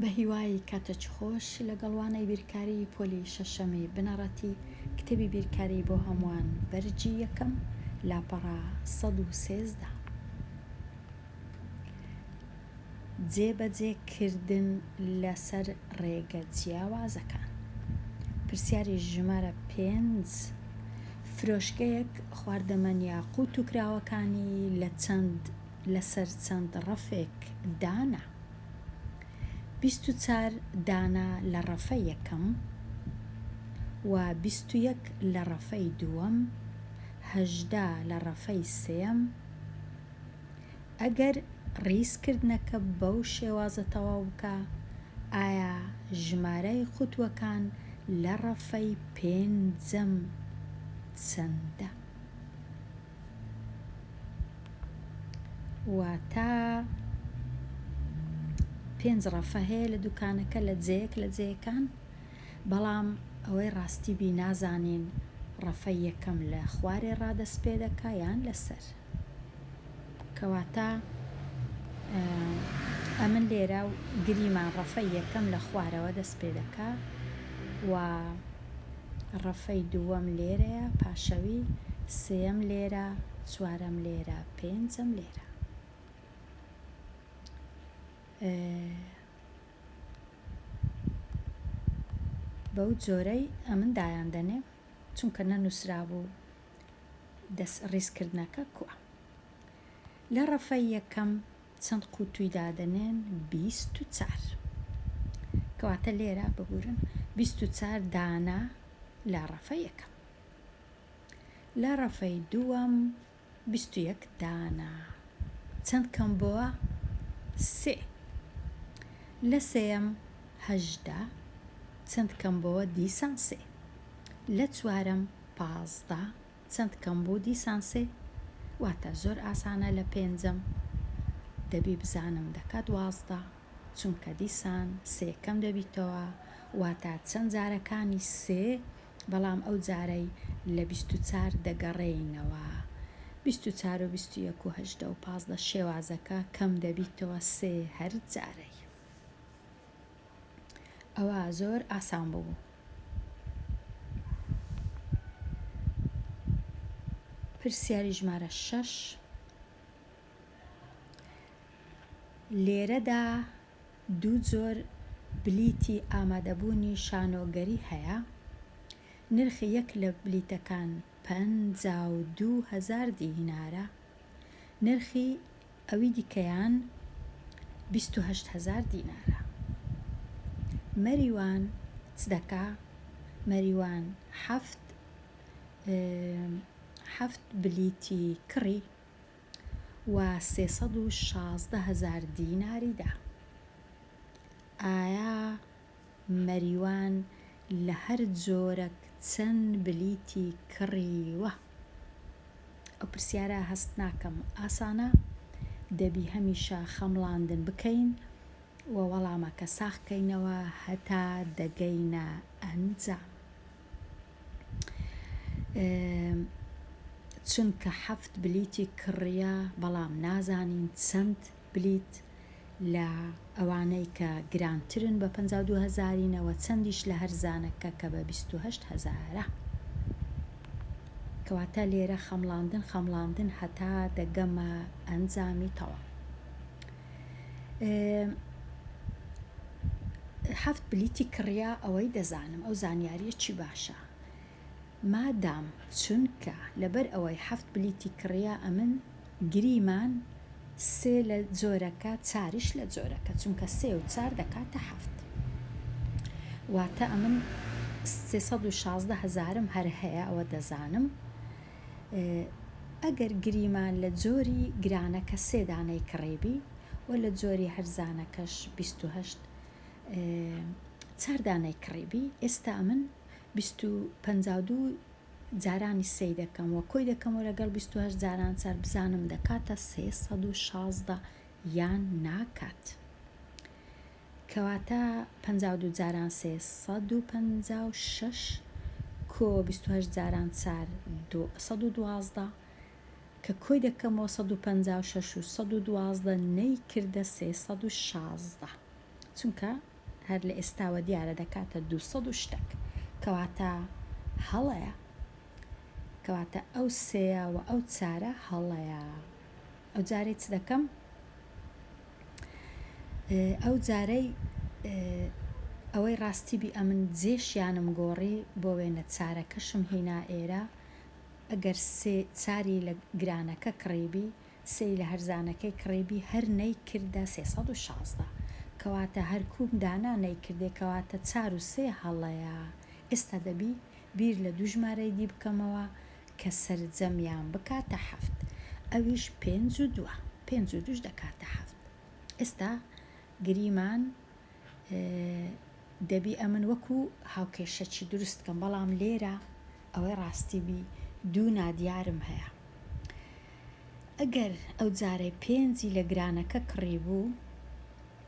بە هیوای کاتەچ خۆش لەگەڵوانەی بیرکاری پۆلی شەشەمی بنەڕەتی کتێبی بیرکاری بۆ هەمووان بەرجی یەکەم لاپەڕا 113 جێبەجێکردن لەسەر ڕێگە جیاوازەکان. پرسیاری ژمارە 5 فرۆشگەیەک خواردەمەن یاقوت و کراوەکانی لەسەر چەند ڕەفێک دانا. 24 دانا لە ڕەفەی یەکەم و 21 لە ڕەفەی دووەم، 18 لە ڕەفەی سێم. ئەگەر ڕیزکردنەکە بەو شێوازە تەواو بکە، ئایا ژمارەی قوتووەکان لە ڕەفەی پێنجەم چەندە؟ واتە 5 ڕەفە هەیە لە دوکانەکە لە جێیەکان، بەڵام ئەوەی ڕاستی بی نازانین ڕەفەی یەکەم لە خوارێ ڕادەست پێ دەکا یان لەسەر. کەواتە ئەمن لێرە و گریمان ڕەفەی یەکەم لە خوارەوە دەست پێ دەکا و ڕەفەی دووەم لێرەیە، پاشەوی سێم لێرە، چوارەم لێرە، پێنجەم لێرە. بەو جۆرەی ئەمن دایان دەنێ چونکە نەنووسرا بوو دەست ڕیزکردنەکە کووە. لە ڕەفەی یەکەم چەند قوتووی دادەنێن؟ 24. کەواتە لێرە ببورن 24 دانا لە ڕەفەی یەکەم. لە ڕەفەی دووەم 21 دانا. چەند کەم بووە؟ 3. لە سێم 18. چەند کەم بووە؟ دیسان 3. لە چوارەم 15. چەند کەم بوو؟ دیسان 3. واتە زۆر ئاسانە لە پێنجەم دەبی بزانم دەکات 12 چونکە دیسان 3 کەم دەبیتەوە، واتە چەند جارەکانی 3 بەڵام ئەو جارەی لە 24 دەگەڕێینەوە. 24 و 21 و 18 و 15 شێوازەکە کەم دەبیتەوە 3 هەر جارەی. ئەوە زۆر ئاسان بوو. پرسیاری ژمارە 6 لێرەدا دوو جۆر بلیتی ئامادەبوونی شانۆگەری هەیە. نرخی یەک لە بلیتەکان 52,000 دینارە، نرخی ئەوی دیکەیان 28,000 دینارە. مەریوان چ دەکا؟ مەریوان 7 بلیتی کڕی و 316,000 دیناری دا. ئایا مەریوان لە هەر جۆرەك چەند بلیتی کڕیوە؟ ئەو پرسیارە هەست ناکەم، ئاسانە، دەبی هەمیشە خەمڵاندن بکەین و وەڵامەکە ساختکەینەوە هەتا دەگەینە ئەنجام. چونکە 7 بلیتی کڕیە بەڵام نازانین چەند بلیت لە ئەوانەی کە گرانترن بە 52,000ینەوە چەندیش لە هەرزانەکە کە بە 28,000. کەواتە لێرە خەمڵاندن هەتا دەگەمە ئەنجامی تەواو. 7 بلیتی کڕیا ئەوەی دەزانم، ئەو زانیاریە چی باشە. مادام چونکە لەبەر ئەوەی 7 بلیتی کڕیا ئەمن گریمان 3 لە جۆرەکە، 4ش لە جۆرەکە، چونکە 3 و 4 دەکاتە 7. واتە ئەمن 316,000م هەر هەیە، ئەوە دەزانم. ئەگەر گریمان لە جۆری گرانەکە 3 دانەی کڕێبی و لە جۆری هەرزانەکەش 28 4 دانەی کڕێبی، ئێستا ئەمن 52 جارانی 3 دەکەم و کۆی دەکەم و لەگەڵ 28 جاران 4 بزانم دەکاتە 316 یان ناکات. کەواتە 52 جاران 356 کۆ 28 جاران 4 112 کە کۆی دەکەمەوە 156 و 112 نەی کردە 316. چونکە هەر لە ئێستاوە دیارە دەکاتە 200 شتێک کەواتە هەڵەیە کەواتە ئەو سێە و ئەو چارە هەڵەیە. ئەو جارەی چ دەکەم؟ ئەو جارەی ئەوەی ڕاستی بی ئەمن جێشیانم گۆڕی بۆ وێنە چارەکەشم هینا ئێرە ئەگەر چاری لە گرانەکە کڕیبی سێی لە هەرزانەکەی کڕیبی هەر نەی کردە 316 کەواتە هەر کوم دانا نەی کردێ کەواتە 4 و 3 هەڵەیە. ئێستا دەبی بیر لە دوو ژمارەی دی بکەمەوە کە سەرجەمیان بکاتە 7 ئەویش 5 و 2 5 و 2 دەکاتە 7. ئێستا گریمان دەبی ئەمن وەکو هاوکێشەکی دروستکەم بەڵام لێرە ئەوەی ڕاستی بی دوو نادیارم هەیە. ئەگەر ئەو جارەی 5 لە گرانەکە کڕی بوو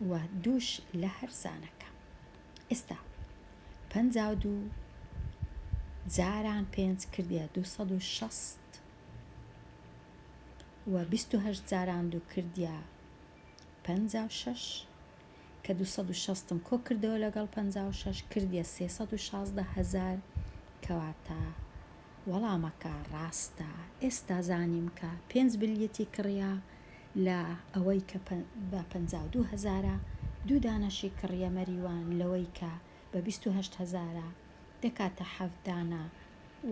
و دووش لە هەرزانەکە ئێستا 52 جاران 5 کردیە 260 و 28 جاران دوو کردیە 56 کە 260م کۆ کردەوە لەگەڵ 56 کردیە 316,000 کەواتە وەڵامەکە ڕاستە. ئێستا زانیم کە 5 بلیەتی کڕیا لە ئەوەی کە بە 52,000 دوو دانەشی کڕیە مەریوان لەوەی کە بە 28,000 دەکاتە 7 دانە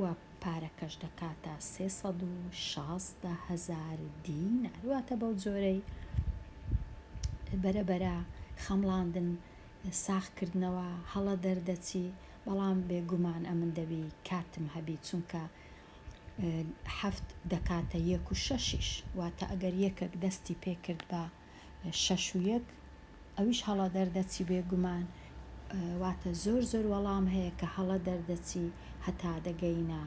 و پارەکەش دەکاتە 316,000 دینار. واتە بەو جۆرەی بەرەبەرە خەمڵاندن ساختکردنەوە هەڵە دەردەچی بەڵام بێگومان ئەمن دەبی کاتم هەبی چونکە 7 دەکاتە 1 و 6 واتە ئەگەر یەکێک دەستی پێکرد بە 6 و 1 ئەویش هەڵە دەردەچی بێگومان واتە زۆر زۆر وەڵام هەیە کە هەڵە دەردەچی هەتا دەگەینە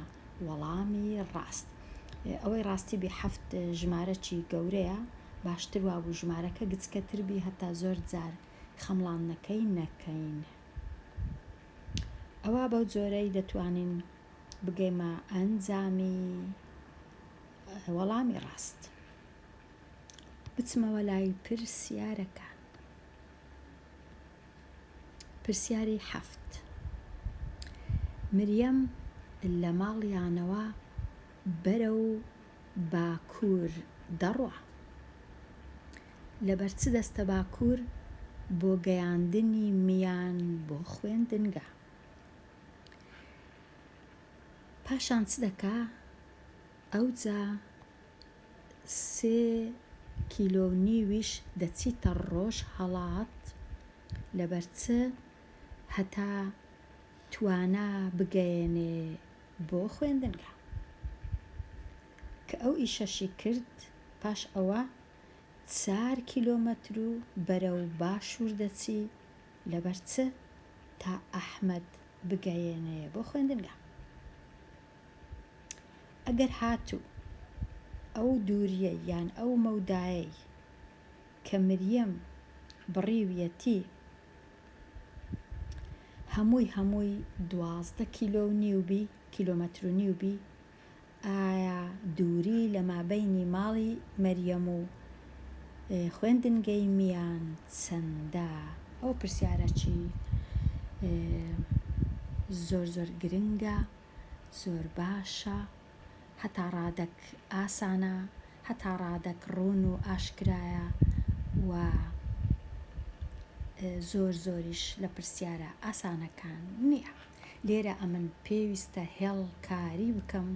وەڵامی ڕاست. ئەوەی ڕاستی بێ 7 ژمارەی گەورەیە باشتر وابوو ژمارەکە گچکەتربی هەتا زۆر جار خەمڵانەکەی نەکەین. ئەوە بەو جۆرەی دەتوانین بگەیمە ئەنجامی وەڵامی ڕاست. بچمەوە لای پرسیارەکان. پرسیاری 7 مریەم لە ماڵیانەوە بەرەو باکوور دەڕوا لەبەر چ دەستە باکوور بۆ گەیاندنی میان بۆ خوێندنگە. پاشان چ دەکا؟ ئەوجا 3 کیلۆ و نیویش دەچیتە ڕۆژ هەڵات لەبەر چ هەتا توانا بگەیەنێ بۆ خوێندنگە. کە ئەو ئیشەشی کرد پاش ئەوە 4 کیلۆمەتر و بەرەو باشوور دەچی لەبەر چ تا ئەحمەد بگەیەنێ بۆ خوێندنگە. ئەگەر هاتوو ئەو دووریە یان ئەو مەودایەی کە مریەم بڕیویەتی هەمووی 12 کیلۆ و نیو بی کیلۆمەتر و نیو بی ئایا دووری لە مابەینی ماڵی مەریەم و خوێندنگەی میان چەندە؟ ئەو پرسیارەکی زۆر زۆر گرنگە زۆر باشە هەتا ڕادەک ئاسانە هەتا ڕادەک ڕوون و ئاشکرایە و زۆر زۆریش لە پرسیارە ئاسانەکان نییە. لێرە ئەمن پێویستە هێڵکاری بکەم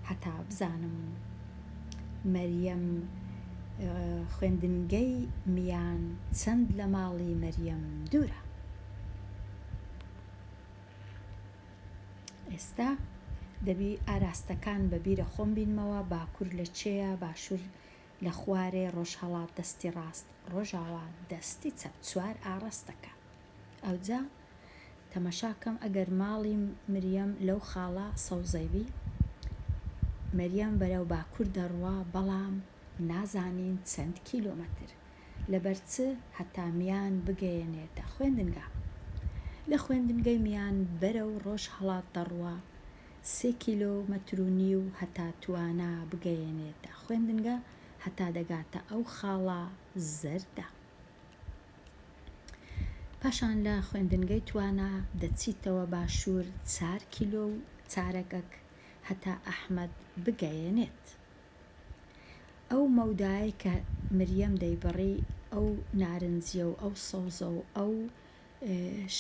هەتا بزانم مەریەم خوێندنگەی میان چەند لە ماڵی مەریەم دوورە. ئێستا دەبی ئاراستەکان بەبیرە خۆم بینمەوە باکوور لە چێە باشوور لە خوارێ ڕۆژهەڵات دەستی ڕاست ڕۆژاوا دەستی چەپ 4 ئاڕاستەکە. ئەوجا تەمەشاکەم ئەگەر ماڵی مریەم لەو خاڵە سەوزەیبی مەریەم بەرەو باکوور دەڕوا بەڵام نازانین چەند کیلۆمەتر لەبەر چ هەتا میان بگەیەنێتە خوێندنگە. لە خوێندنگەی میان بەرەو ڕۆژهەڵات دەڕوا 3 کیلۆمەتر و نیو هەتا توانا بگەیەنێتە خوێندنگە هەتا دەگاتە ئەو خاڵە زەردە. پاشان لە خوێندنگەی توانە دەچیتەوە باشوور 4 کیلۆ و چارەگەک هەتا ئەحمەد بگەیەنێت. ئەو مەودای کە مریەم دەیبڕی ئەو نارنجیە و ئەو سەوزە و ئەو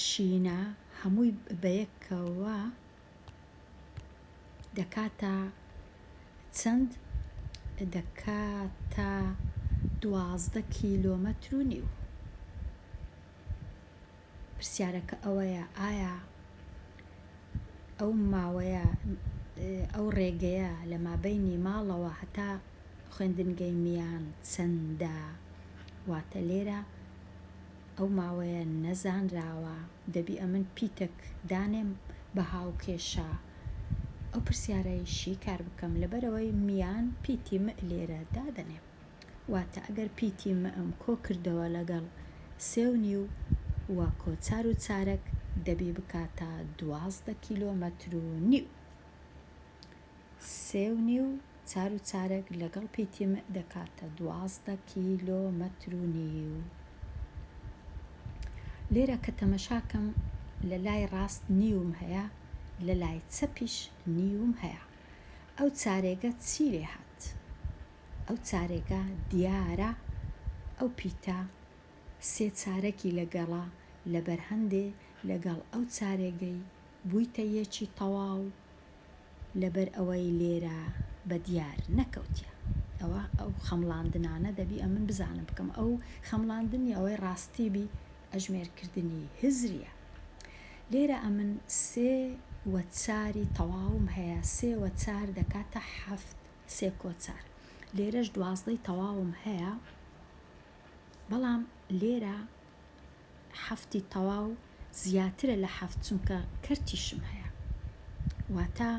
شینە هەمووی بەیەکەوە دەکاتە چەند؟ دەکاتە 12 کیلۆمەتر و نیو. پرسیارەکە ئەوەیە ئایا ئەو ماوەیە ئەو ڕێگەیە لە مابەینی ماڵەوە هەتا خوێندنگەی میان چەندە؟ واتە لێرە ئەو ماوەیە نەزانراوە، دەبی ئەمن پیتەک دانێم بە هاوکێشە ئەو پرسیارەیشی کار بکەم لەبەرەوەی میان پیتی مە لێرە دادەنێم. واتە ئەگەر پیتی مەم کۆ کردەوە لەگەڵ 3.5 وە کۆ 4 و چارەک دەبی بکاتە 12 کیلۆمەتر و نیو. 3.5 4 و چارەک لەگەڵ پیتی مە دەکاتە 12 کیلۆمەتر و نیو. لێرە کە تەمەشاکەم لە لای ڕاست نیوم هەیە، لە لای چەپیش نیوم هەیە. ئەو چارێگە چی لێ هات؟ ئەو چارێگە دیارە ئەو پیتە 3 چارەکی لەگەڵا لەبەر هەندێ لەگەڵ ئەو چارێگەی بوویتە یەکی تەواو لەبەر ئەوەی لێرە بە دیار نەکەوتیە. ئەوە ئەو خەمڵاندنانە دەبی ئەمن بزانم بکەم. ئەو خەمڵاندنی ئەوەی ڕاستیبی ئەژمێرکردنی هزریە. لێرە ئەمن 3 وە 4 تەواوم هەیە. 3 وە 4 دەکاتە 7 3 کۆ 4. لێرەش 12 تەواوم هەیە، بەڵام لێرە 7 تەواو زیاترە لە 7 چونکە کەرتیشم هەیە. واتە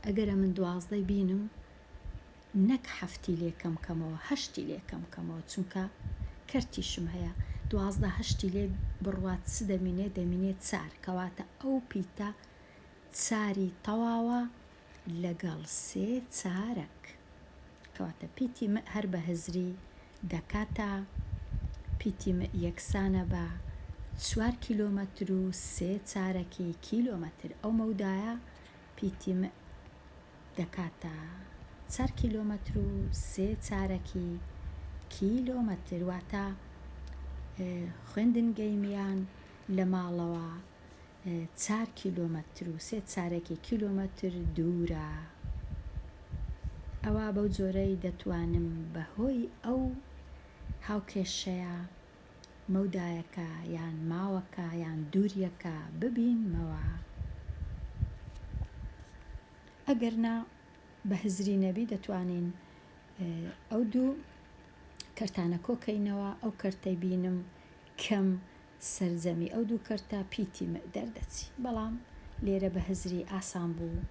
ئەگەرە من 12 بینم نەک 7 لێکەم کەمەوە 8 لێکەم کەمەوە چونکە کەرتیشم هەیە. 12 8 لێ بڕوات چ دەمینێت؟ دەمینێت 4 کەواتە ئەو پیتە 4 تەواوە لەگەڵ 3 چارەک کەواتە پیتی مە هەر بە هزری دەکاتە پیتی مە یەکسانە بە 4 کیلۆمەتر و 3 چارەکی کیلۆمەتر. ئەو مەودایە پیتی مە دەکاتە 4 کیلۆمەتر و 3 چارەکی کیلۆمەتر. واتە خوێندنگەی میان لە ماڵەوە 4 کیلۆمەتر و 3 چارەکی کیلۆمەتر دوورە. ئەوە بەو جۆرەی دەتوانم بەهۆی ئەو هاوکێشەیە مەودایەکە یان ماوەکە یان دووریەکە ببینمەوە. ئەگەرنا بە هزری نەبی دەتوانین ئەو دوو کەرتانە کۆکەینەوە، ئەو کەرتەی بینم کەم سەرجەمی ئەو دوو کەرتە پیتی مە دەردەچی. بەڵام لێرە بە هزری ئاسان بوو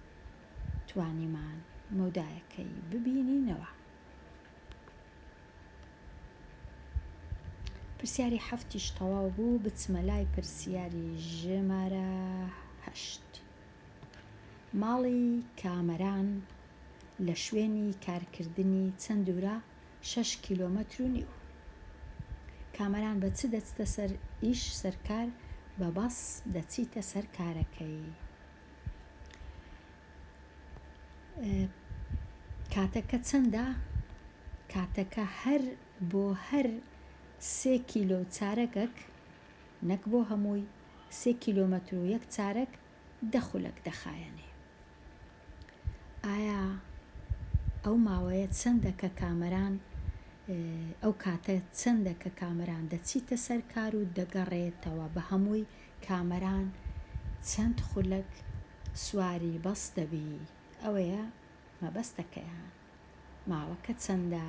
توانیمان مەودایەکەی ببینینەوە. پرسیاری 7 تەواو بوو، بچمە لای پرسیاری ژمارە 8. ماڵی کامەران لە شوێنی کارکردنی چەند دوورە؟ 6 کیلۆمەتر و نیو. کامەران بە چ دەچتە سەر ئیش سەرکار؟ بە بەس دەچیتە سەر کارەکەی. کاتەکە چەندە؟ کاتەکە هەر بۆ هەر 3 کیلۆ چارەگەک نەک بۆ هەمووی 3 کیلۆمەتر و 1 چارەک 10 خولەک دەخایەنێ. ئایا ئەو ماوەیە چەندە کە کامەران ئەو کاتە چەندە کە کامەران دەچیتە سەر کار و دەگەڕێتەوە؟ بە هەمووی کامەران چەند خولەک سواری بەس دەبی؟ ئەوەیە مەبەستەکەیان. ماوەکە چەندە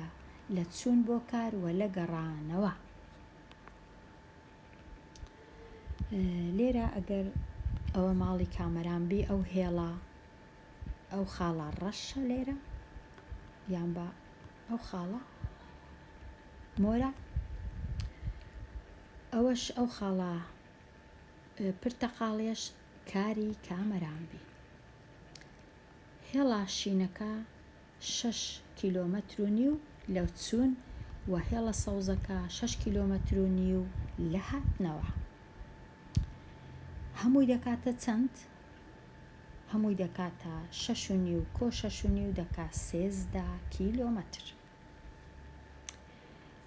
لە چوون بۆ کار و لە گەڕانەوە. لێرە ئەگەر ئەوە ماڵی کامەران بی، ئەو هێڵە ئەو خاڵە ڕەشە لێرە یان بە ئەو خاڵە مۆرە، ئەوەش ئەو خاڵە پرتەقاڵیەش کاری کامەران بی. هێڵە شینەکە 6 کیلۆمەتر و نیو لەو چوون و هێڵە سەوزەکە 6 کیلۆمەتر و نیو لە هاتنەوە. هەمووی دەکاتە چەند؟ هەمووی دەکاتە 6.5 کۆ 6.5 دەکا 13 کیلۆمەتر.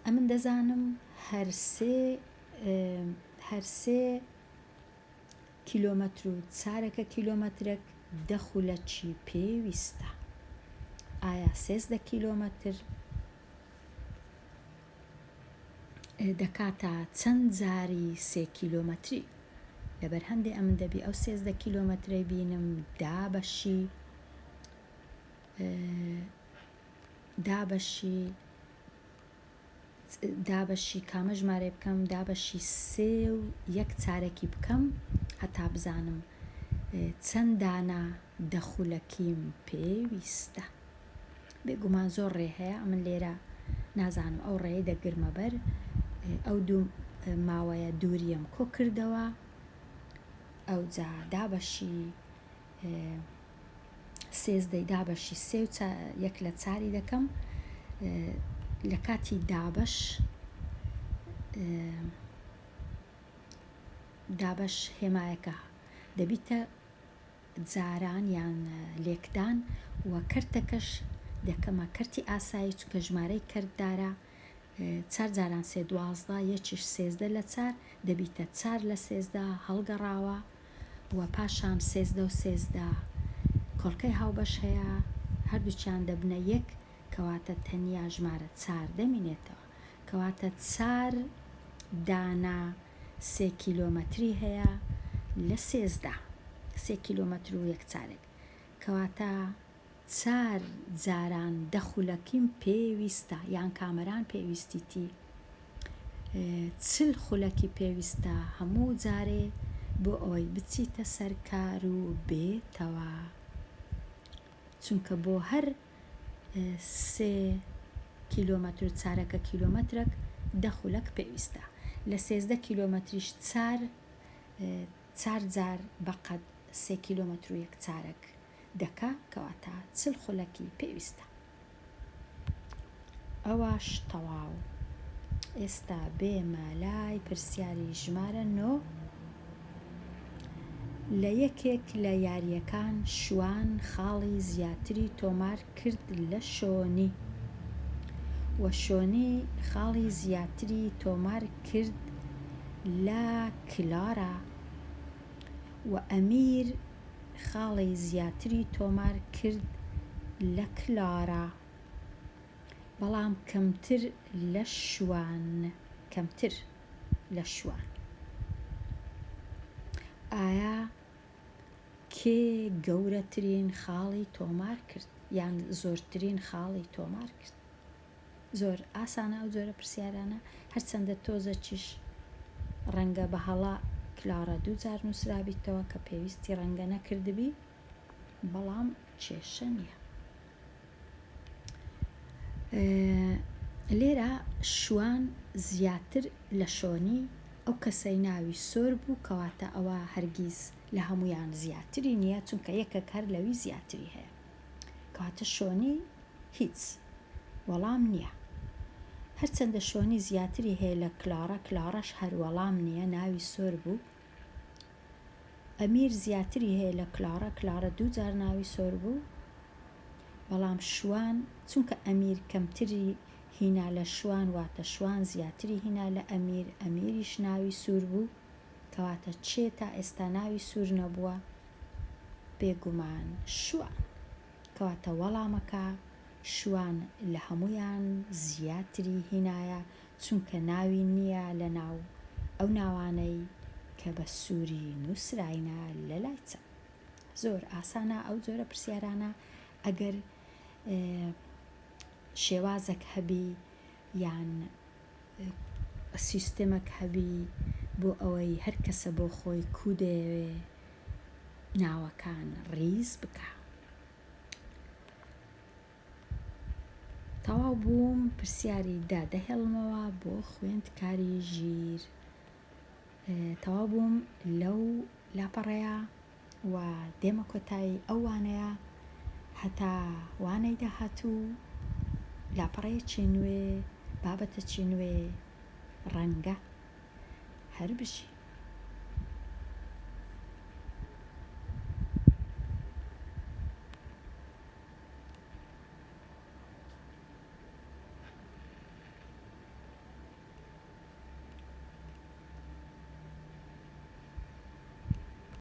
ئەمن دەزانم هەر سێ کیلۆمەتر و چارەکە کیلۆمەترێک دەخولەکی پێویستە. ئایا 13 کیلۆمەتر دەکاتە چەند جاری 3 کیلۆمەتری؟ لەبەر هەندێک ئەمن دەبی ئەو 13 کیلۆمەترەی بینم دابەشی کامە ژمارە بکەم، دابەشی 3.1 چارەکی بکەم هەتا بزانم چەند دانا دەخولەکیم پێویستە. بێگومان زۆر ڕێ هەیە، ئەمن لێرە نازانم ئەو ڕێی دەگرمە بەر ئەو دوو ماوەیە دووریم کۆ کردەوە. ئەو جا دابەشی 13 دابەشی 3.1 لە چاری دەکەم. لە کاتی دابەش هێمایەکە دەبیتە جاران یان لێکدان و کەرتەکەش دەکەمە کەرتی ئاسایی، چونکە ژمارەی کەرتدارە 4 جاران 3 12 یەکیش 13 لە 4 دەبیتە 4 لە 13 هەڵگەڕاوە و پاشان 13 و 13 کۆڵکەی هاوبەش هەیە، هەردووچیان دەبنە 1 کەواتە تەنیا ژمارە 4 دەمینێتەوە، کەواتە 4 دانا 3 کیلۆمەتری هەیە لە 13 3 کیلۆمەتر و 1 چارێک، کەواتە 4 جاران دەخولەکیم پێویستە یان کامەران پێویستیتی 40 خولەکی پێویستە هەموو جارێ بۆ ئەوەی بچیتە سەرکار و بێتەوە، چونکە بۆ هەر 3 کیلۆمەتر و چارەکە کیلۆمەترێک دەخولەک پێویستە. لە 13 کیلۆمەتریش 4 جار بەقەد 3 کیلۆمەتر و 1 چارەک دەکا، کەواتە 40 خولەکی پێویستە. ئەوەش تەواو. ئێستا بێمە لای پرسیاری ژمارە 9. لە یەکێک لە یاریەکان شوان خاڵی زیاتری تۆمار کرد لە شۆنی، و شۆنی خاڵی زیاتری تۆمار کرد لە کلارا، و ئەمیر خاڵی زیاتری تۆمار کرد لە کلارا، بەڵام کەمتر لە شوان. ئایا کێ گەورەترین خاڵی تۆمار کرد یان زۆرترین خاڵی تۆمار کرد؟ زۆر ئاسانە ئەو جۆرە پرسیارانە، هەرچەندە تۆزەکیش ڕەنگە بە هەڵا کلارە 2 جار نووسرابیتەوە کە پێویستی ڕەنگە نەکردبی، بەڵام کێشە نییە. لێرە شوان زیاتر لە شۆنی ئەو کەسەی ناوی سۆر بوو، کەواتە ئەوە هەرگیز لە هەمویان زیاتری نییە، چونکە یەکێک هەر لەوی زیاتری هەیە، کەواتە شۆنی هیچ وەڵام نییە. هەرچەندە شۆنی زیاتری هەیە لە کلارە، کلارەش هەر وەڵام نییە، ناوی سۆر بوو. ئەمیر زیاتری هەیە لە کلارە، کلارە 2 جار ناوی سۆر بوو، بەڵام شوان چونکە ئەمیر کەمتری هینا لە شوان، واتە شوان زیاتری هینا لە ئەمیر، ئەمیریش ناوی سوور بوو، کەواتە چێ تا ئێستا ناوی سوور نەبووە؟ بێگومان شوان، کەواتە وەڵامەکە شوان لە هەمویان زیاتری هینایە، چونکە ناوی نییە لە ناو ئەو ناوانەی کە بە سووری نووسراینە لە لای چەند. زۆر ئاسانە ئەو جۆرە پرسیارانە، ئەگەر شێوازێک هەبی یان سیستەمێک هەبی بۆ ئەوەی هەر کەسە بۆ خۆی کودێوێ ناوەکان ڕیز بکە. تەواو بووم، پرسیاری دادەهێڵمەوە بۆ خوێندکاری ژیر. تەواو بووم لەو لاپەڕەیە و دێمە کۆتایی ئەو وانەیە هەتا وانەی داهاتوو لاپەڕەیەکی نوێ بابەتە چی نوێ ڕەنگە هەر بژی